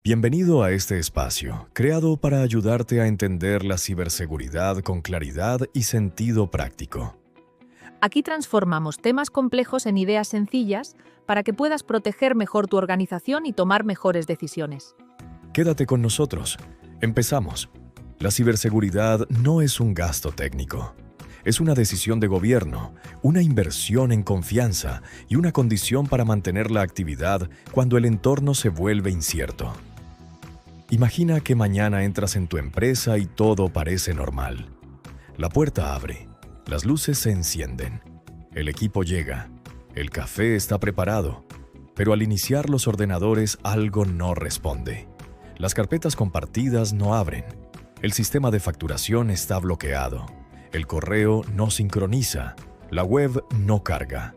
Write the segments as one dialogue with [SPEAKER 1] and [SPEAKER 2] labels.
[SPEAKER 1] Bienvenido a este espacio, creado para ayudarte a entender la ciberseguridad con claridad y sentido práctico.
[SPEAKER 2] Aquí transformamos temas complejos en ideas sencillas para que puedas proteger mejor tu organización y tomar mejores decisiones.
[SPEAKER 1] Quédate con nosotros. Empezamos. La ciberseguridad no es un gasto técnico. Es una decisión de gobierno, una inversión en confianza y una condición para mantener la actividad cuando el entorno se vuelve incierto. Imagina que mañana entras en tu empresa y todo parece normal. La puerta abre, las luces se encienden, el equipo llega, el café está preparado, pero al iniciar los ordenadores algo no responde. Las carpetas compartidas no abren, el sistema de facturación está bloqueado, el correo no sincroniza, la web no carga.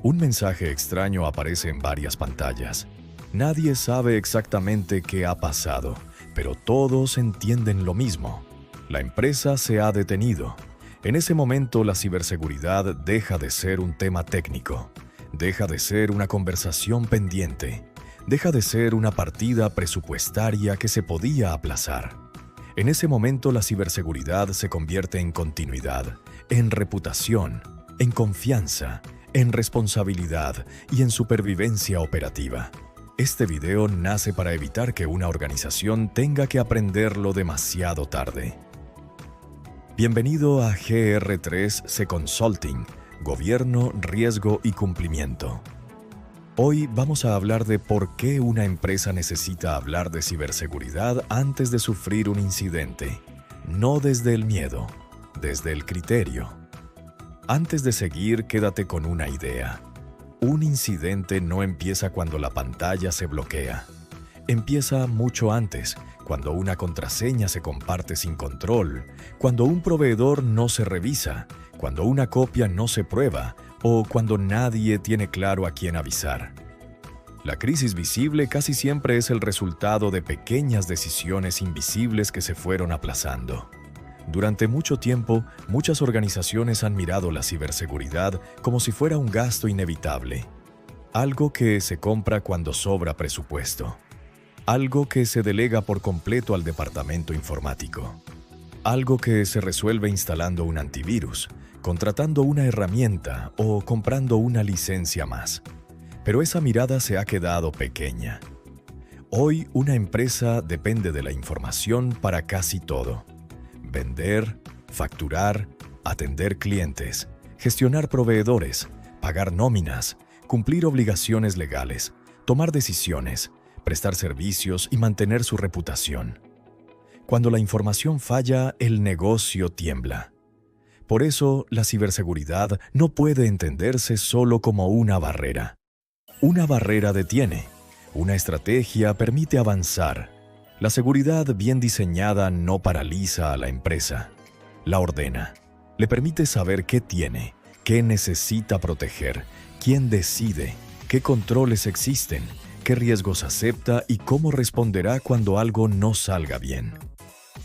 [SPEAKER 1] Un mensaje extraño aparece en varias pantallas. Nadie sabe exactamente qué ha pasado, pero todos entienden lo mismo. La empresa se ha detenido. En ese momento la ciberseguridad deja de ser un tema técnico, deja de ser una conversación pendiente, deja de ser una partida presupuestaria que se podía aplazar. En ese momento la ciberseguridad se convierte en continuidad, en reputación, en confianza, en responsabilidad y en supervivencia operativa. Este video nace para evitar que una organización tenga que aprenderlo demasiado tarde. Bienvenido a GR3C Consulting, Gobierno, Riesgo y Cumplimiento. Hoy vamos a hablar de por qué una empresa necesita hablar de ciberseguridad antes de sufrir un incidente, no desde el miedo, desde el criterio. Antes de seguir, quédate con una idea. Un incidente no empieza cuando la pantalla se bloquea. Empieza mucho antes, cuando una contraseña se comparte sin control, cuando un proveedor no se revisa, cuando una copia no se prueba o cuando nadie tiene claro a quién avisar. La crisis visible casi siempre es el resultado de pequeñas decisiones invisibles que se fueron aplazando. Durante mucho tiempo, muchas organizaciones han mirado la ciberseguridad como si fuera un gasto inevitable. Algo que se compra cuando sobra presupuesto. Algo que se delega por completo al departamento informático. Algo que se resuelve instalando un antivirus, contratando una herramienta o comprando una licencia más. Pero esa mirada se ha quedado pequeña. Hoy, una empresa depende de la información para casi todo. Vender, facturar, atender clientes, gestionar proveedores, pagar nóminas, cumplir obligaciones legales, tomar decisiones, prestar servicios y mantener su reputación. Cuando la información falla, el negocio tiembla. Por eso, la ciberseguridad no puede entenderse solo como una barrera. Una barrera detiene, una estrategia permite avanzar. La seguridad bien diseñada no paraliza a la empresa, la ordena. Le permite saber qué tiene, qué necesita proteger, quién decide, qué controles existen, qué riesgos acepta y cómo responderá cuando algo no salga bien.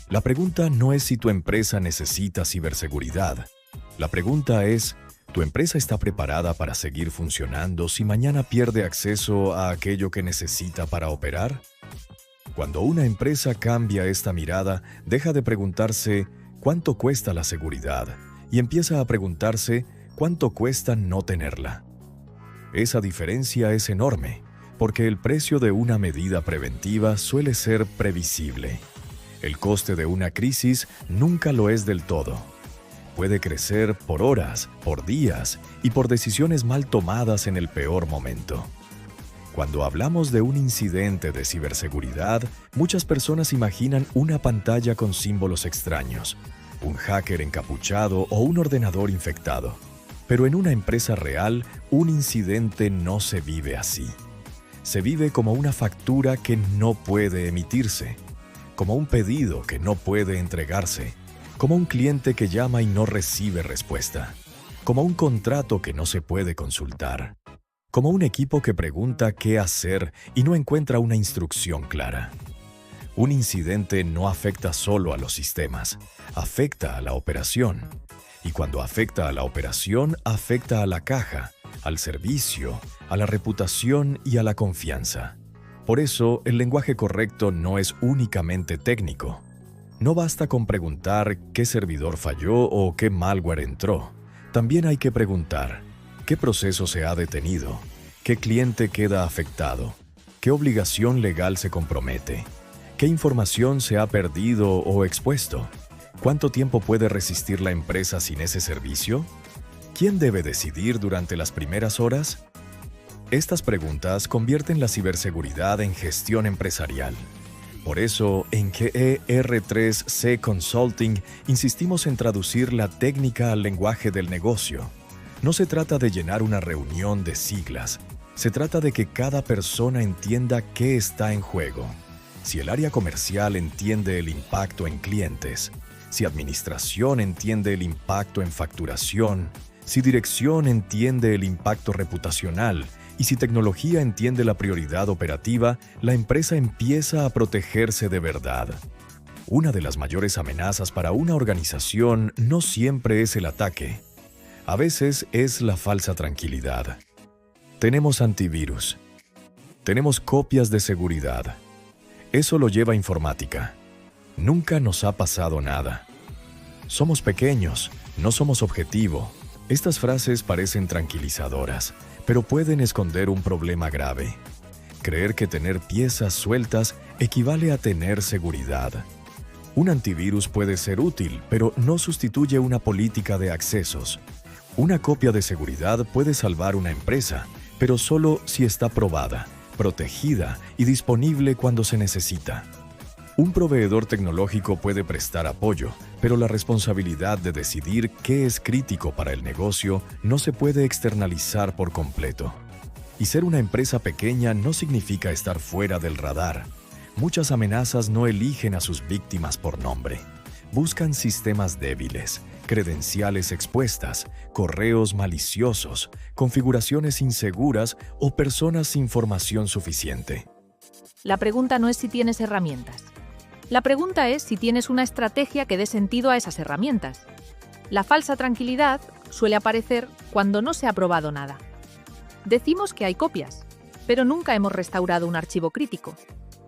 [SPEAKER 1] La pregunta no es si tu empresa necesita ciberseguridad. La pregunta es, ¿tu empresa está preparada para seguir funcionando si mañana pierde acceso a aquello que necesita para operar? Cuando una empresa cambia esta mirada, deja de preguntarse ¿cuánto cuesta la seguridad? Y empieza a preguntarse ¿cuánto cuesta no tenerla? Esa diferencia es enorme, porque el precio de una medida preventiva suele ser previsible. El coste de una crisis nunca lo es del todo. Puede crecer por horas, por días y por decisiones mal tomadas en el peor momento. Cuando hablamos de un incidente de ciberseguridad, muchas personas imaginan una pantalla con símbolos extraños, un hacker encapuchado o un ordenador infectado. Pero en una empresa real, un incidente no se vive así. Se vive como una factura que no puede emitirse, como un pedido que no puede entregarse, como un cliente que llama y no recibe respuesta, como un contrato que no se puede consultar. Como un equipo que pregunta qué hacer y no encuentra una instrucción clara. Un incidente no afecta solo a los sistemas, afecta a la operación. Y cuando afecta a la operación, afecta a la caja, al servicio, a la reputación y a la confianza. Por eso, el lenguaje correcto no es únicamente técnico. No basta con preguntar qué servidor falló o qué malware entró. También hay que preguntar qué proceso se ha detenido, qué cliente queda afectado, qué obligación legal se compromete, qué información se ha perdido o expuesto, cuánto tiempo puede resistir la empresa sin ese servicio, quién debe decidir durante las primeras horas. Estas preguntas convierten la ciberseguridad en gestión empresarial. Por eso, en GER3C Consulting insistimos en traducir la técnica al lenguaje del negocio. No se trata de llenar una reunión de siglas. Se trata de que cada persona entienda qué está en juego. Si el área comercial entiende el impacto en clientes, si administración entiende el impacto en facturación, si dirección entiende el impacto reputacional, y si tecnología entiende la prioridad operativa, la empresa empieza a protegerse de verdad. Una de las mayores amenazas para una organización no siempre es el ataque. A veces es la falsa tranquilidad. Tenemos antivirus. Tenemos copias de seguridad. Eso lo lleva informática. Nunca nos ha pasado nada. Somos pequeños, no somos objetivo. Estas frases parecen tranquilizadoras, pero pueden esconder un problema grave. Creer que tener piezas sueltas equivale a tener seguridad. Un antivirus puede ser útil, pero no sustituye una política de accesos. Una copia de seguridad puede salvar una empresa, pero solo si está probada, protegida y disponible cuando se necesita. Un proveedor tecnológico puede prestar apoyo, pero la responsabilidad de decidir qué es crítico para el negocio no se puede externalizar por completo. Y ser una empresa pequeña no significa estar fuera del radar. Muchas amenazas no eligen a sus víctimas por nombre. Buscan sistemas débiles, credenciales expuestas, correos maliciosos, configuraciones inseguras o personas sin formación suficiente.
[SPEAKER 2] La pregunta no es si tienes herramientas. La pregunta es si tienes una estrategia que dé sentido a esas herramientas. La falsa tranquilidad suele aparecer cuando no se ha probado nada. Decimos que hay copias, pero nunca hemos restaurado un archivo crítico.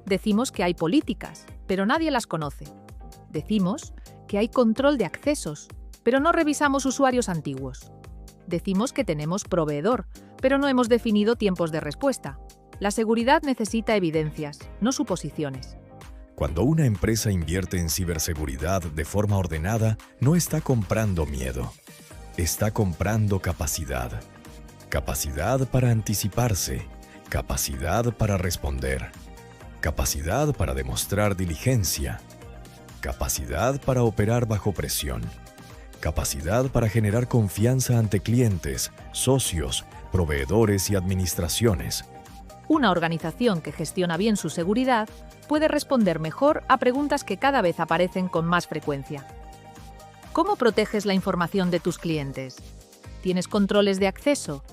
[SPEAKER 2] Decimos que hay políticas, pero nadie las conoce. Decimos que hay control de accesos, pero no revisamos usuarios antiguos. Decimos que tenemos proveedor, pero no hemos definido tiempos de respuesta. La seguridad necesita evidencias, no suposiciones.
[SPEAKER 1] Cuando una empresa invierte en ciberseguridad de forma ordenada, no está comprando miedo. Está comprando capacidad. Capacidad para anticiparse. Capacidad para responder. Capacidad para demostrar diligencia. Capacidad para operar bajo presión. Capacidad para generar confianza ante clientes, socios, proveedores y administraciones.
[SPEAKER 2] Una organización que gestiona bien su seguridad puede responder mejor a preguntas que cada vez aparecen con más frecuencia. ¿Cómo proteges la información de tus clientes? ¿Tienes controles de acceso?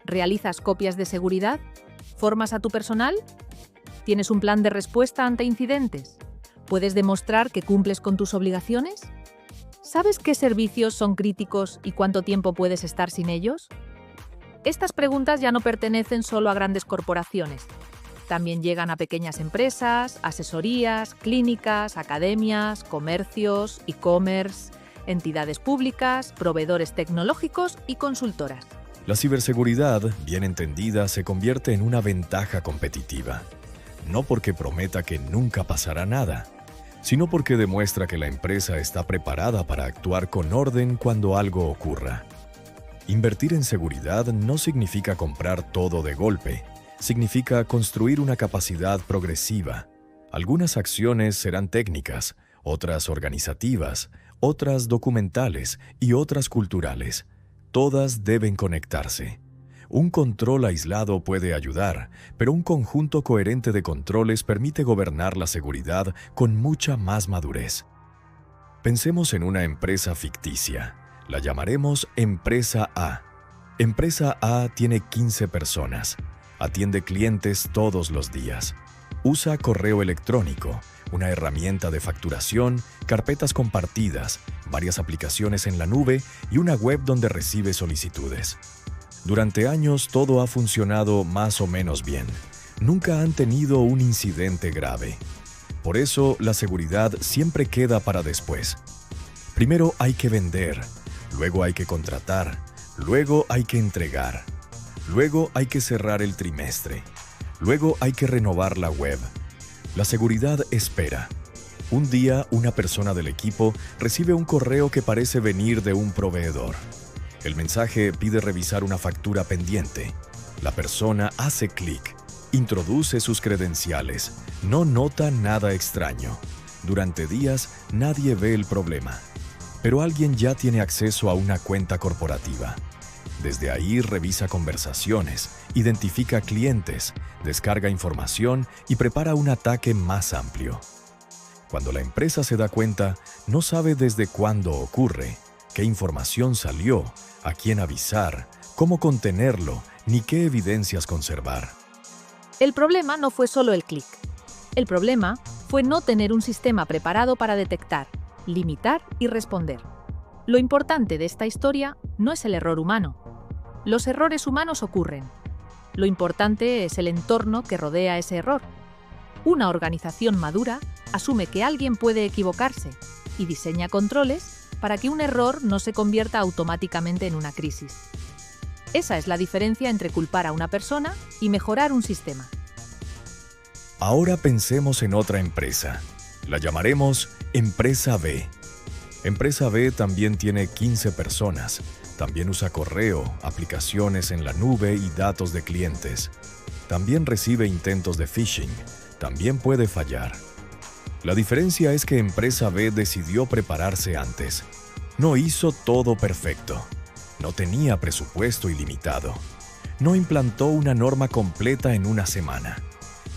[SPEAKER 2] ¿Realizas copias de seguridad? ¿Formas a tu personal? ¿Tienes un plan de respuesta ante incidentes? ¿Puedes demostrar que cumples con tus obligaciones? ¿Sabes qué servicios son críticos y cuánto tiempo puedes estar sin ellos? Estas preguntas ya no pertenecen solo a grandes corporaciones. También llegan a pequeñas empresas, asesorías, clínicas, academias, comercios, e-commerce, entidades públicas, proveedores tecnológicos y consultoras.
[SPEAKER 1] La ciberseguridad, bien entendida, se convierte en una ventaja competitiva. No porque prometa que nunca pasará nada, sino porque demuestra que la empresa está preparada para actuar con orden cuando algo ocurra. Invertir en seguridad no significa comprar todo de golpe, significa construir una capacidad progresiva. Algunas acciones serán técnicas, otras organizativas, otras documentales y otras culturales. Todas deben conectarse. Un control aislado puede ayudar, pero un conjunto coherente de controles permite gobernar la seguridad con mucha más madurez. Pensemos en una empresa ficticia. La llamaremos Empresa A. Empresa A tiene 15 personas. Atiende clientes todos los días. Usa correo electrónico, una herramienta de facturación, carpetas compartidas, varias aplicaciones en la nube y una web donde recibe solicitudes. Durante años todo ha funcionado más o menos bien. nunca han tenido un incidente grave. Por eso, la seguridad siempre queda para después. Primero hay que vender, luego hay que contratar, luego hay que entregar, luego hay que cerrar el trimestre, luego hay que renovar la web. La seguridad espera. Un día, una persona del equipo recibe un correo que parece venir de un proveedor. El mensaje pide revisar una factura pendiente. La persona hace clic, introduce sus credenciales, no nota nada extraño. Durante días, nadie ve el problema. Pero alguien ya tiene acceso a una cuenta corporativa. Desde ahí revisa conversaciones, identifica clientes, descarga información y prepara un ataque más amplio. Cuando la empresa se da cuenta, no sabe desde cuándo ocurre, qué información salió, a quién avisar, cómo contenerlo, ni qué evidencias conservar.
[SPEAKER 2] El problema no fue solo el clic. El problema fue no tener un sistema preparado para detectar, limitar y responder. Lo importante de esta historia no es el error humano. Los errores humanos ocurren. Lo importante es el entorno que rodea ese error. Una organización madura asume que alguien puede equivocarse y diseña controles para que un error no se convierta automáticamente en una crisis. Esa es la diferencia entre culpar a una persona y mejorar un sistema.
[SPEAKER 1] Ahora pensemos en otra empresa. La llamaremos Empresa B. Empresa B también tiene 15 personas. También usa correo, aplicaciones en la nube y datos de clientes. También recibe intentos de phishing. También puede fallar. La diferencia es que Empresa B decidió prepararse antes. No hizo todo perfecto. No tenía presupuesto ilimitado. No implantó una norma completa en una semana.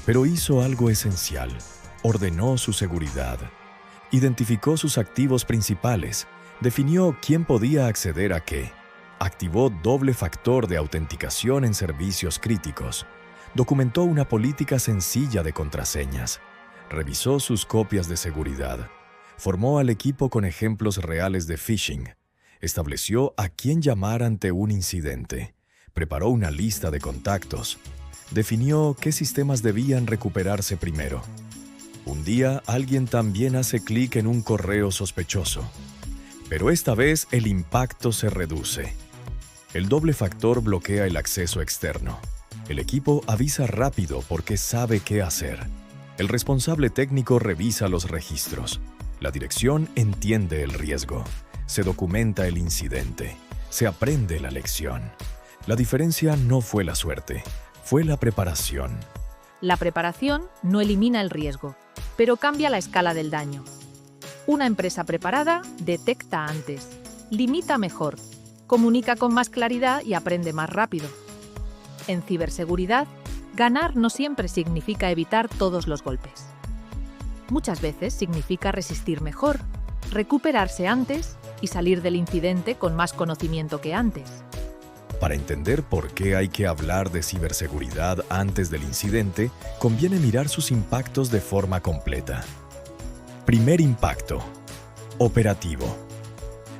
[SPEAKER 1] Pero hizo algo esencial. Ordenó su seguridad. Identificó sus activos principales. Definió quién podía acceder a qué. Activó doble factor de autenticación en servicios críticos. Documentó una política sencilla de contraseñas. Revisó sus copias de seguridad. Formó al equipo con ejemplos reales de phishing. Estableció a quién llamar ante un incidente. Preparó una lista de contactos. Definió qué sistemas debían recuperarse primero. Un día, alguien también hace clic en un correo sospechoso. Pero esta vez el impacto se reduce. El doble factor bloquea el acceso externo. El equipo avisa rápido porque sabe qué hacer. El responsable técnico revisa los registros. La dirección entiende el riesgo. Se documenta el incidente. Se aprende la lección. La diferencia no fue la suerte, fue la preparación.
[SPEAKER 2] La preparación no elimina el riesgo, pero cambia la escala del daño. Una empresa preparada detecta antes, limita mejor, comunica con más claridad y aprende más rápido. En ciberseguridad, ganar no siempre significa evitar todos los golpes. Muchas veces significa resistir mejor, recuperarse antes y salir del incidente con más conocimiento que antes.
[SPEAKER 1] Para entender por qué hay que hablar de ciberseguridad antes del incidente, conviene mirar sus impactos de forma completa. Primer impacto: operativo.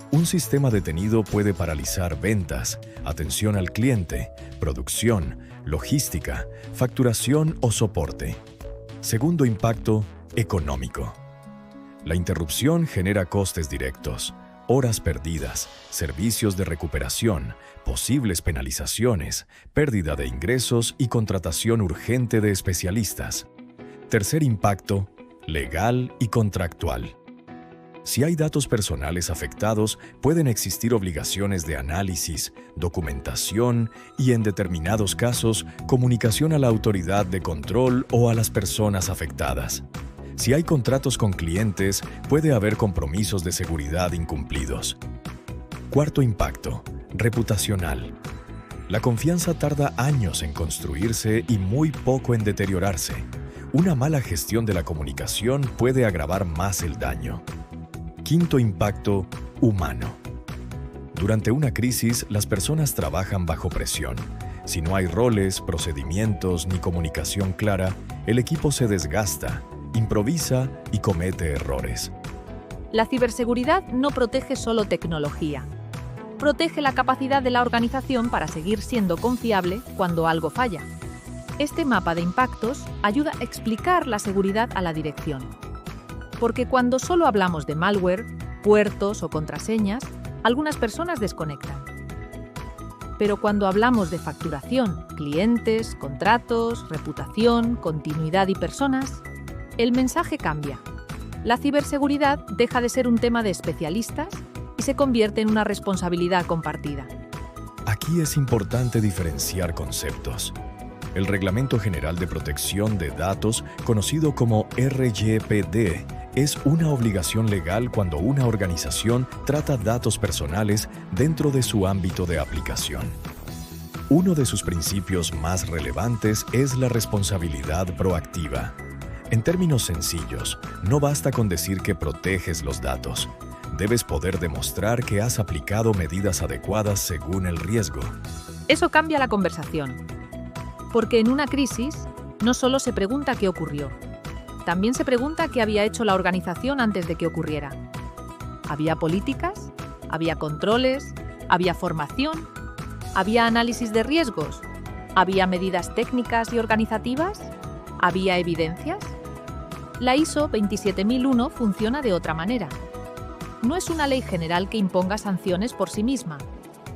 [SPEAKER 1] Un sistema detenido puede paralizar ventas, atención al cliente, producción, logística, facturación o soporte. Segundo impacto: económico. La interrupción genera costes directos, horas perdidas, servicios de recuperación, posibles penalizaciones, pérdida de ingresos y contratación urgente de especialistas. Tercer impacto: legal y contractual. Si hay datos personales afectados, pueden existir obligaciones de análisis, documentación y, en determinados casos, comunicación a la autoridad de control o a las personas afectadas. Si hay contratos con clientes, puede haber compromisos de seguridad incumplidos. Cuarto impacto: reputacional. La confianza tarda años en construirse y muy poco en deteriorarse. Una mala gestión de la comunicación puede agravar más el daño. Quinto impacto: humano. Durante una crisis, las personas trabajan bajo presión. Si no hay roles, procedimientos ni comunicación clara, el equipo se desgasta, improvisa y comete errores.
[SPEAKER 2] La ciberseguridad no protege solo tecnología. Protege la capacidad de la organización para seguir siendo confiable cuando algo falla. Este mapa de impactos ayuda a explicar la seguridad a la dirección. Porque cuando solo hablamos de malware, puertos o contraseñas, algunas personas desconectan. Pero cuando hablamos de facturación, clientes, contratos, reputación, continuidad y personas, el mensaje cambia. La ciberseguridad deja de ser un tema de especialistas y se convierte en una responsabilidad compartida.
[SPEAKER 1] Aquí es importante diferenciar conceptos. El Reglamento General de Protección de Datos, conocido como RGPD, es una obligación legal cuando una organización trata datos personales dentro de su ámbito de aplicación. Uno de sus principios más relevantes es la responsabilidad proactiva. En términos sencillos, no basta con decir que proteges los datos. Debes poder demostrar que has aplicado medidas adecuadas según el riesgo.
[SPEAKER 2] Eso cambia la conversación. Porque en una crisis, no solo se pregunta qué ocurrió, también se pregunta qué había hecho la organización antes de que ocurriera. ¿Había políticas? ¿Había controles? ¿Había formación? ¿Había análisis de riesgos? ¿Había medidas técnicas y organizativas? ¿Había evidencias? La ISO 27001 funciona de otra manera. No es una ley general que imponga sanciones por sí misma.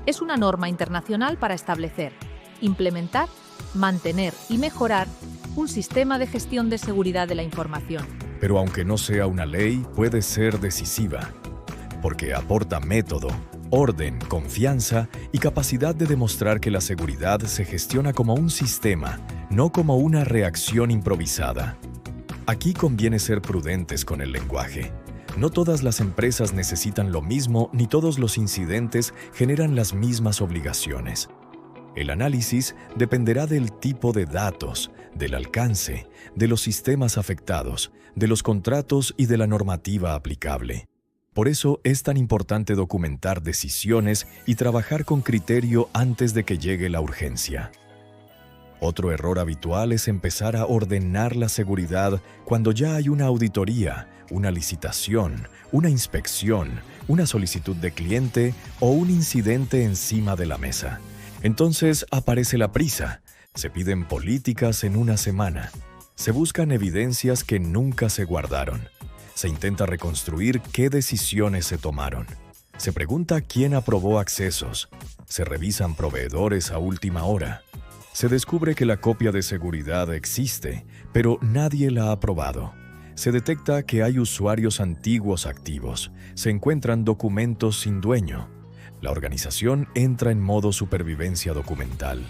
[SPEAKER 2] Es una norma internacional para establecer, implementar, mantener y mejorar un sistema de gestión de seguridad de la información.
[SPEAKER 1] Pero aunque no sea una ley, puede ser decisiva, porque aporta método, orden, confianza y capacidad de demostrar que la seguridad se gestiona como un sistema, no como una reacción improvisada. Aquí conviene ser prudentes con el lenguaje. No todas las empresas necesitan lo mismo, ni todos los incidentes generan las mismas obligaciones. El análisis dependerá del tipo de datos, del alcance, de los sistemas afectados, de los contratos y de la normativa aplicable. Por eso es tan importante documentar decisiones y trabajar con criterio antes de que llegue la urgencia. Otro error habitual es empezar a ordenar la seguridad cuando ya hay una auditoría, una licitación, una inspección, una solicitud de cliente o un incidente encima de la mesa. Entonces aparece la prisa, se piden políticas en una semana, se buscan evidencias que nunca se guardaron, se intenta reconstruir qué decisiones se tomaron, se pregunta quién aprobó accesos, se revisan proveedores a última hora, se descubre que la copia de seguridad existe, pero nadie la ha probado. Se detecta que hay usuarios antiguos activos, se encuentran documentos sin dueño. La organización entra en modo supervivencia documental.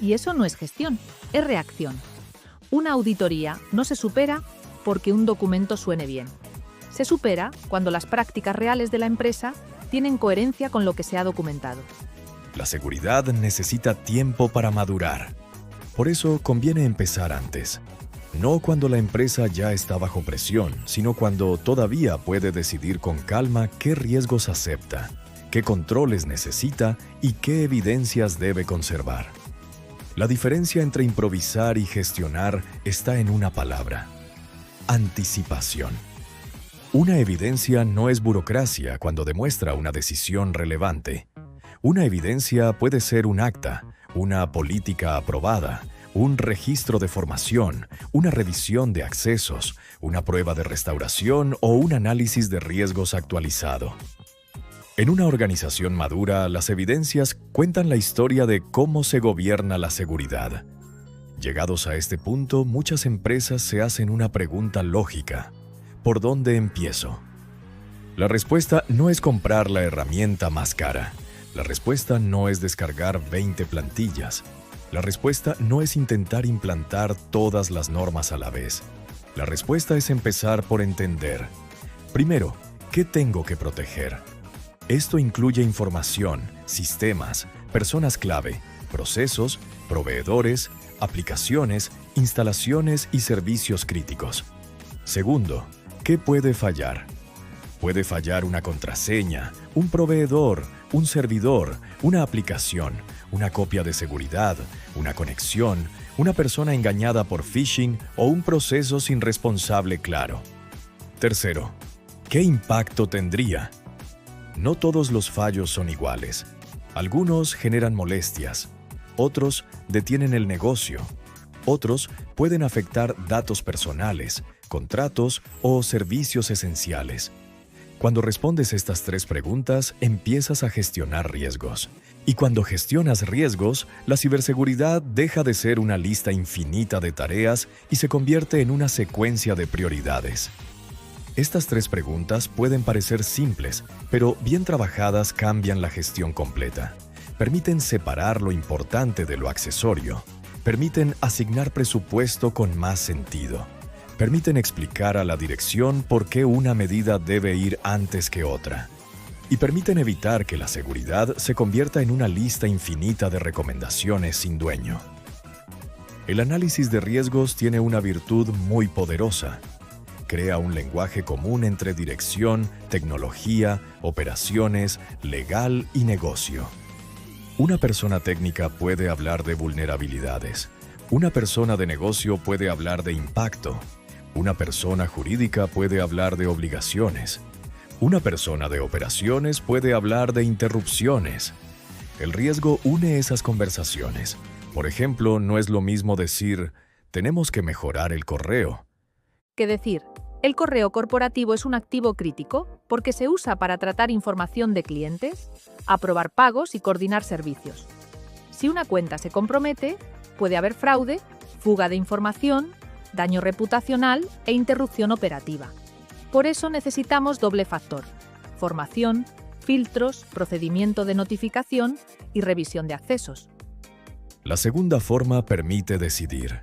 [SPEAKER 2] Y eso no es gestión, es reacción. Una auditoría no se supera porque un documento suene bien. Se supera cuando las prácticas reales de la empresa tienen coherencia con lo que se ha documentado.
[SPEAKER 1] La seguridad necesita tiempo para madurar. Por eso conviene empezar antes. No cuando la empresa ya está bajo presión, sino cuando todavía puede decidir con calma qué riesgos acepta, qué controles necesita y qué evidencias debe conservar. La diferencia entre improvisar y gestionar está en una palabra: anticipación. Una evidencia no es burocracia cuando demuestra una decisión relevante. Una evidencia puede ser un acta, una política aprobada, un registro de formación, una revisión de accesos, una prueba de restauración o un análisis de riesgos actualizado. En una organización madura, las evidencias cuentan la historia de cómo se gobierna la seguridad. Llegados a este punto, muchas empresas se hacen una pregunta lógica: ¿por dónde empiezo? La respuesta no es comprar la herramienta más cara. La respuesta no es descargar 20 plantillas. La respuesta no es intentar implantar todas las normas a la vez. La respuesta es empezar por entender. Primero, ¿qué tengo que proteger? Esto incluye información, sistemas, personas clave, procesos, proveedores, aplicaciones, instalaciones y servicios críticos. Segundo, ¿qué puede fallar? Puede fallar una contraseña, un proveedor, un servidor, una aplicación, una copia de seguridad, una conexión, una persona engañada por phishing o un proceso sin responsable claro. Tercero, ¿qué impacto tendría? No todos los fallos son iguales. Algunos generan molestias, otros detienen el negocio, Otros pueden afectar datos personales, contratos o servicios esenciales. Cuando respondes estas 3 preguntas, empiezas a gestionar riesgos. Y cuando gestionas riesgos, la ciberseguridad deja de ser una lista infinita de tareas y se convierte en una secuencia de prioridades. Estas 3 preguntas pueden parecer simples, pero bien trabajadas cambian la gestión completa. Permiten separar lo importante de lo accesorio. Permiten asignar presupuesto con más sentido. Permiten explicar a la dirección por qué una medida debe ir antes que otra. Y permiten evitar que la seguridad se convierta en una lista infinita de recomendaciones sin dueño. El análisis de riesgos tiene una virtud muy poderosa. Crea un lenguaje común entre dirección, tecnología, operaciones, legal y negocio. Una persona técnica puede hablar de vulnerabilidades. Una persona de negocio puede hablar de impacto. Una persona jurídica puede hablar de obligaciones. Una persona de operaciones puede hablar de interrupciones. El riesgo une esas conversaciones. Por ejemplo, no es lo mismo decir, tenemos que mejorar el correo,
[SPEAKER 2] que decir, el correo corporativo es un activo crítico porque se usa para tratar información de clientes, aprobar pagos y coordinar servicios. Si una cuenta se compromete, puede haber fraude, fuga de información, daño reputacional e interrupción operativa. Por eso necesitamos doble factor: formación, filtros, procedimiento de notificación y revisión de accesos.
[SPEAKER 1] La segunda forma permite decidir.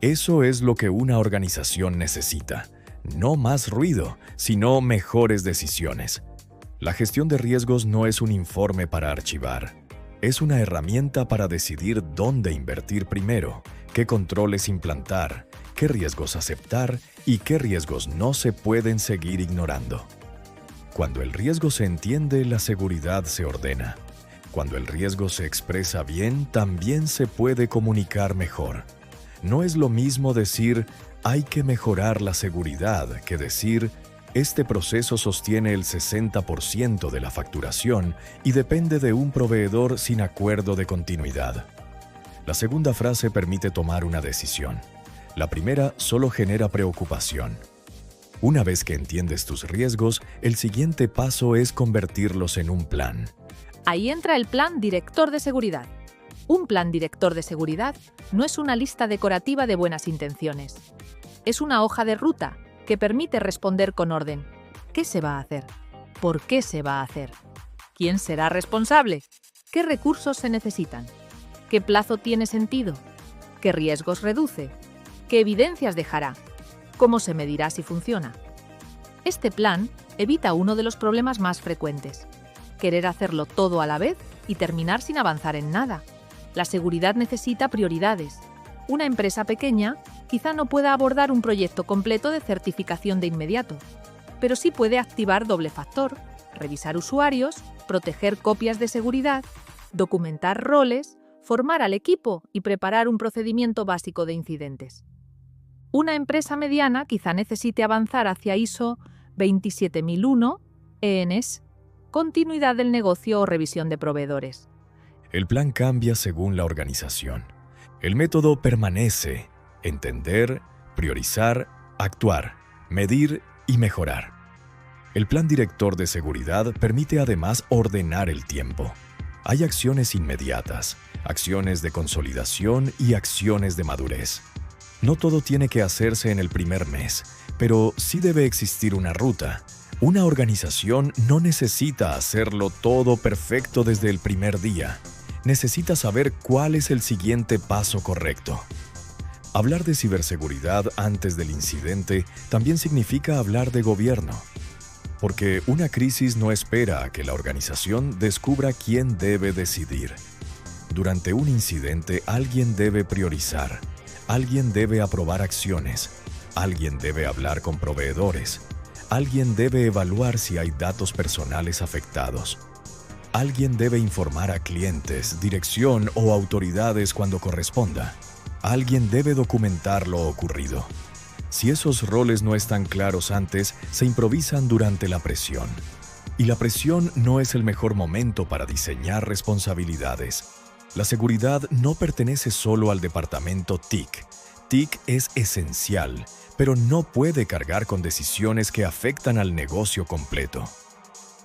[SPEAKER 1] Eso es lo que una organización necesita. No más ruido, sino mejores decisiones. La gestión de riesgos no es un informe para archivar. Es una herramienta para decidir dónde invertir primero, qué controles implantar, qué riesgos aceptar y qué riesgos no se pueden seguir ignorando. Cuando el riesgo se entiende, la seguridad se ordena. Cuando el riesgo se expresa bien, también se puede comunicar mejor. No es lo mismo decir, hay que mejorar la seguridad, que decir, este proceso sostiene el 60% de la facturación y depende de un proveedor sin acuerdo de continuidad. La segunda frase permite tomar una decisión. La primera solo genera preocupación. Una vez que entiendes tus riesgos, el siguiente paso es convertirlos en un plan.
[SPEAKER 2] Ahí entra el plan director de seguridad. Un plan director de seguridad no es una lista decorativa de buenas intenciones. Es una hoja de ruta que permite responder con orden. ¿Qué se va a hacer? ¿Por qué se va a hacer? ¿Quién será responsable? ¿Qué recursos se necesitan? ¿Qué plazo tiene sentido? ¿Qué riesgos reduce? ¿Qué evidencias dejará? ¿Cómo se medirá si funciona? Este plan evita uno de los problemas más frecuentes: querer hacerlo todo a la vez y terminar sin avanzar en nada. La seguridad necesita prioridades. Una empresa pequeña quizá no pueda abordar un proyecto completo de certificación de inmediato, pero sí puede activar doble factor, revisar usuarios, proteger copias de seguridad, documentar roles, formar al equipo y preparar un procedimiento básico de incidentes. Una empresa mediana quizá necesite avanzar hacia ISO 27001, ENES, continuidad del negocio o revisión de proveedores.
[SPEAKER 1] El plan cambia según la organización. El método permanece: entender, priorizar, actuar, medir y mejorar. El plan director de seguridad permite además ordenar el tiempo. Hay acciones inmediatas, acciones de consolidación y acciones de madurez. No todo tiene que hacerse en el primer mes, pero sí debe existir una ruta. Una organización no necesita hacerlo todo perfecto desde el primer día. Necesita saber cuál es el siguiente paso correcto. Hablar de ciberseguridad antes del incidente también significa hablar de gobierno. Porque una crisis no espera a que la organización descubra quién debe decidir. Durante un incidente, alguien debe priorizar. Alguien debe aprobar acciones. Alguien debe hablar con proveedores. Alguien debe evaluar si hay datos personales afectados. Alguien debe informar a clientes, dirección o autoridades cuando corresponda. Alguien debe documentar lo ocurrido. Si esos roles no están claros antes, se improvisan durante la presión. Y la presión no es el mejor momento para diseñar responsabilidades. La seguridad no pertenece solo al departamento TIC. TIC es esencial, pero no puede cargar con decisiones que afectan al negocio completo.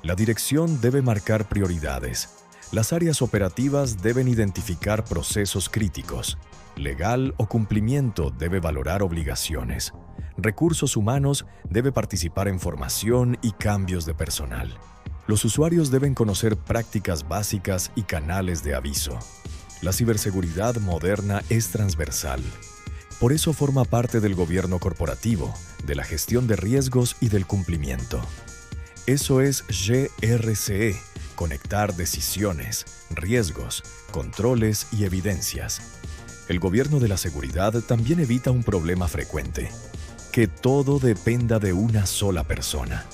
[SPEAKER 1] La dirección debe marcar prioridades. Las áreas operativas deben identificar procesos críticos. Legal o cumplimiento debe valorar obligaciones. Recursos humanos debe participar en formación y cambios de personal. Los usuarios deben conocer prácticas básicas y canales de aviso. La ciberseguridad moderna es transversal. Por eso forma parte del gobierno corporativo, de la gestión de riesgos y del cumplimiento. Eso es GRCE, conectar decisiones, riesgos, controles y evidencias. El gobierno de la seguridad también evita un problema frecuente: que todo dependa de una sola persona.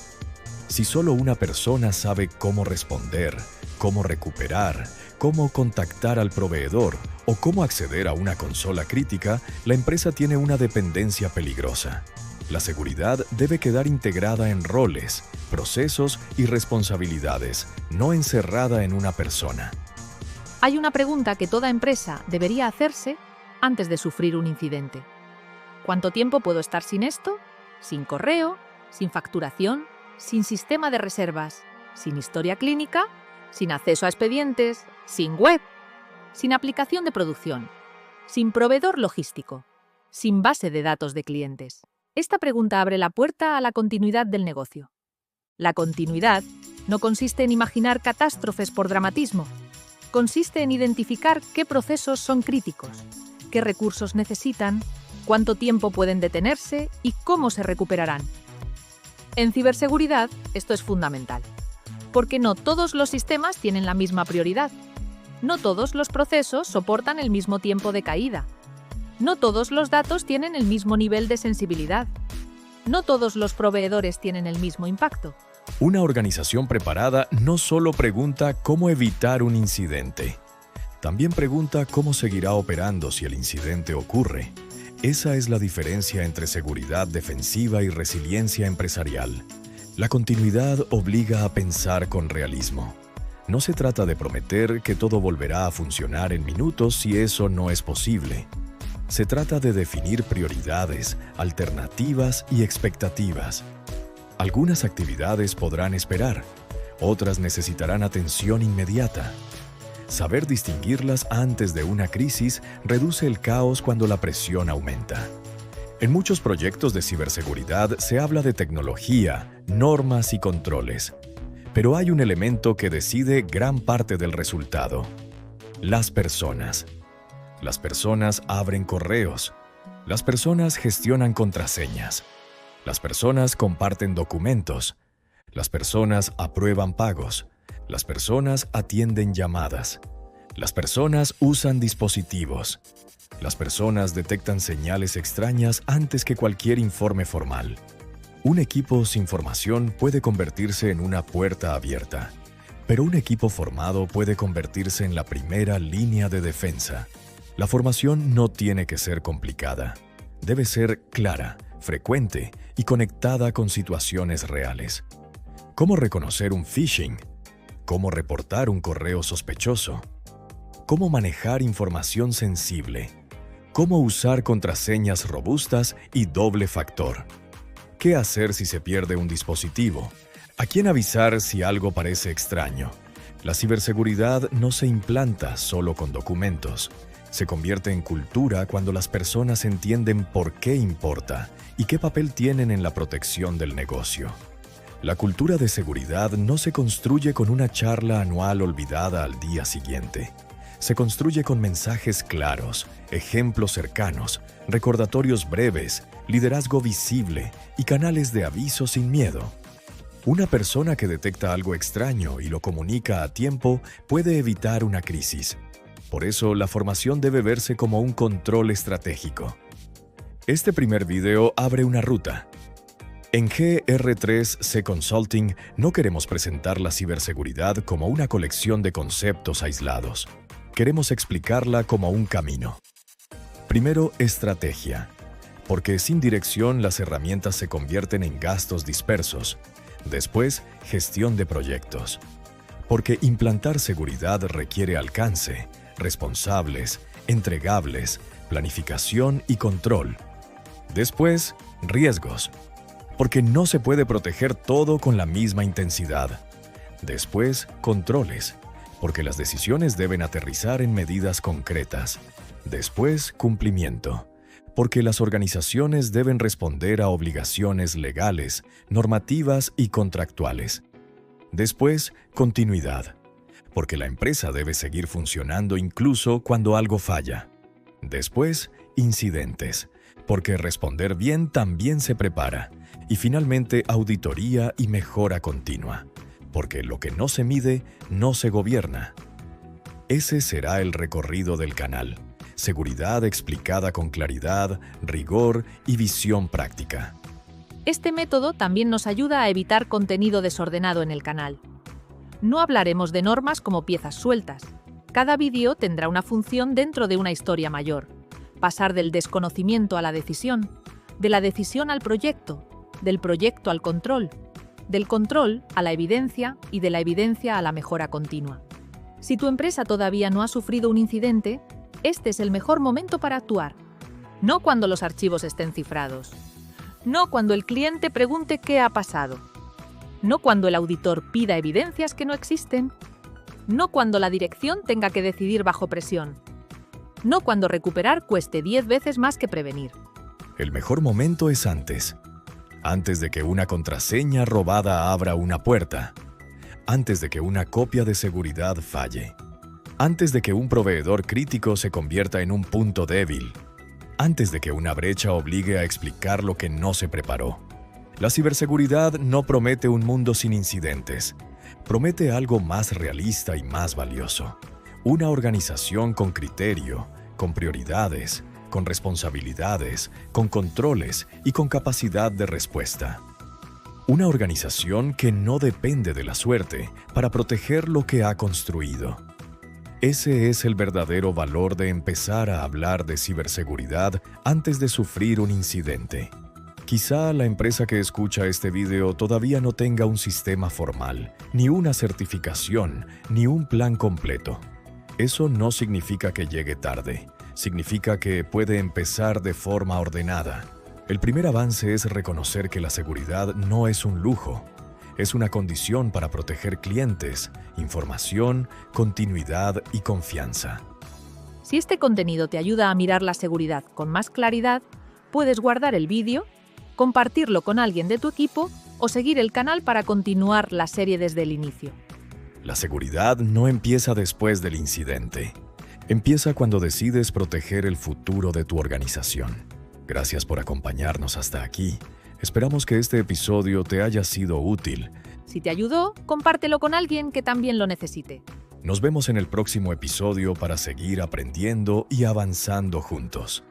[SPEAKER 1] Si solo una persona sabe cómo responder, cómo recuperar, cómo contactar al proveedor o cómo acceder a una consola crítica, la empresa tiene una dependencia peligrosa. La seguridad debe quedar integrada en roles, procesos y responsabilidades, no encerrada en una persona.
[SPEAKER 2] Hay una pregunta que toda empresa debería hacerse antes de sufrir un incidente. ¿Cuánto tiempo puedo estar sin esto? ¿Sin correo? ¿Sin facturación? ¿Sin sistema de reservas? ¿Sin historia clínica? ¿Sin acceso a expedientes? ¿Sin web? ¿Sin aplicación de producción? ¿Sin proveedor logístico? ¿Sin base de datos de clientes? Esta pregunta abre la puerta a la continuidad del negocio. La continuidad no consiste en imaginar catástrofes por dramatismo. Consiste en identificar qué procesos son críticos, qué recursos necesitan, cuánto tiempo pueden detenerse y cómo se recuperarán. En ciberseguridad, esto es fundamental, porque no todos los sistemas tienen la misma prioridad. No todos los procesos soportan el mismo tiempo de caída. No todos los datos tienen el mismo nivel de sensibilidad. No todos los proveedores tienen el mismo impacto.
[SPEAKER 1] Una organización preparada no solo pregunta cómo evitar un incidente, también pregunta cómo seguirá operando si el incidente ocurre. Esa es la diferencia entre seguridad defensiva y resiliencia empresarial. La continuidad obliga a pensar con realismo. No se trata de prometer que todo volverá a funcionar en minutos si eso no es posible. Se trata de definir prioridades, alternativas y expectativas. Algunas actividades podrán esperar, otras necesitarán atención inmediata. Saber distinguirlas antes de una crisis reduce el caos cuando la presión aumenta. En muchos proyectos de ciberseguridad se habla de tecnología, normas y controles. Pero hay un elemento que decide gran parte del resultado: las personas. Las personas abren correos. Las personas gestionan contraseñas. Las personas comparten documentos. Las personas aprueban pagos. Las personas atienden llamadas. Las personas usan dispositivos. Las personas detectan señales extrañas antes que cualquier informe formal. Un equipo sin formación puede convertirse en una puerta abierta, pero un equipo formado puede convertirse en la primera línea de defensa. La formación no tiene que ser complicada. Debe ser clara, frecuente y conectada con situaciones reales. ¿Cómo reconocer un phishing? ¿Cómo reportar un correo sospechoso? ¿Cómo manejar información sensible? ¿Cómo usar contraseñas robustas y doble factor? ¿Qué hacer si se pierde un dispositivo? ¿A quién avisar si algo parece extraño? La ciberseguridad no se implanta solo con documentos. Se convierte en cultura cuando las personas entienden por qué importa y qué papel tienen en la protección del negocio. La cultura de seguridad no se construye con una charla anual olvidada al día siguiente. Se construye con mensajes claros, ejemplos cercanos, recordatorios breves, liderazgo visible y canales de aviso sin miedo. Una persona que detecta algo extraño y lo comunica a tiempo puede evitar una crisis. Por eso, la formación debe verse como un control estratégico. Este primer video abre una ruta. En GR3C Consulting no queremos presentar la ciberseguridad como una colección de conceptos aislados. Queremos explicarla como un camino. Primero, estrategia. Porque sin dirección las herramientas se convierten en gastos dispersos. Después, gestión de proyectos. Porque implantar seguridad requiere alcance, responsables, entregables, planificación y control. Después, riesgos, porque no se puede proteger todo con la misma intensidad. Después, controles, porque las decisiones deben aterrizar en medidas concretas. Después, cumplimiento, porque las organizaciones deben responder a obligaciones legales, normativas y contractuales. Después, continuidad, porque la empresa debe seguir funcionando incluso cuando algo falla. Después, incidentes, porque responder bien también se prepara. Y finalmente, auditoría y mejora continua, porque lo que no se mide, no se gobierna. Ese será el recorrido del canal. Seguridad explicada con claridad, rigor y visión práctica.
[SPEAKER 2] Este método también nos ayuda a evitar contenido desordenado en el canal. No hablaremos de normas como piezas sueltas. Cada vídeo tendrá una función dentro de una historia mayor. Pasar del desconocimiento a la decisión, de la decisión al proyecto, del proyecto al control, del control a la evidencia y de la evidencia a la mejora continua. Si tu empresa todavía no ha sufrido un incidente, este es el mejor momento para actuar. No cuando los archivos estén cifrados. No cuando el cliente pregunte qué ha pasado. No cuando el auditor pida evidencias que no existen. No cuando la dirección tenga que decidir bajo presión. No cuando recuperar cueste 10 veces más que prevenir.
[SPEAKER 1] El mejor momento es antes. Antes de que una contraseña robada abra una puerta. Antes de que una copia de seguridad falle. Antes de que un proveedor crítico se convierta en un punto débil. Antes de que una brecha obligue a explicar lo que no se preparó. La ciberseguridad no promete un mundo sin incidentes. Promete algo más realista y más valioso. Una organización con criterio, con prioridades, con responsabilidades, con controles y con capacidad de respuesta. Una organización que no depende de la suerte para proteger lo que ha construido. Ese es el verdadero valor de empezar a hablar de ciberseguridad antes de sufrir un incidente. Quizá la empresa que escucha este video todavía no tenga un sistema formal, ni una certificación, ni un plan completo. Eso no significa que llegue tarde. Significa que puede empezar de forma ordenada. El primer avance es reconocer que la seguridad no es un lujo. Es una condición para proteger clientes, información, continuidad y confianza.
[SPEAKER 2] Si este contenido te ayuda a mirar la seguridad con más claridad, puedes guardar el vídeo, compartirlo con alguien de tu equipo o seguir el canal para continuar la serie desde el inicio.
[SPEAKER 1] La seguridad no empieza después del incidente. Empieza cuando decides proteger el futuro de tu organización. Gracias por acompañarnos hasta aquí. Esperamos que este episodio te haya sido útil.
[SPEAKER 2] Si te ayudó, compártelo con alguien que también lo necesite.
[SPEAKER 1] Nos vemos en el próximo episodio para seguir aprendiendo y avanzando juntos.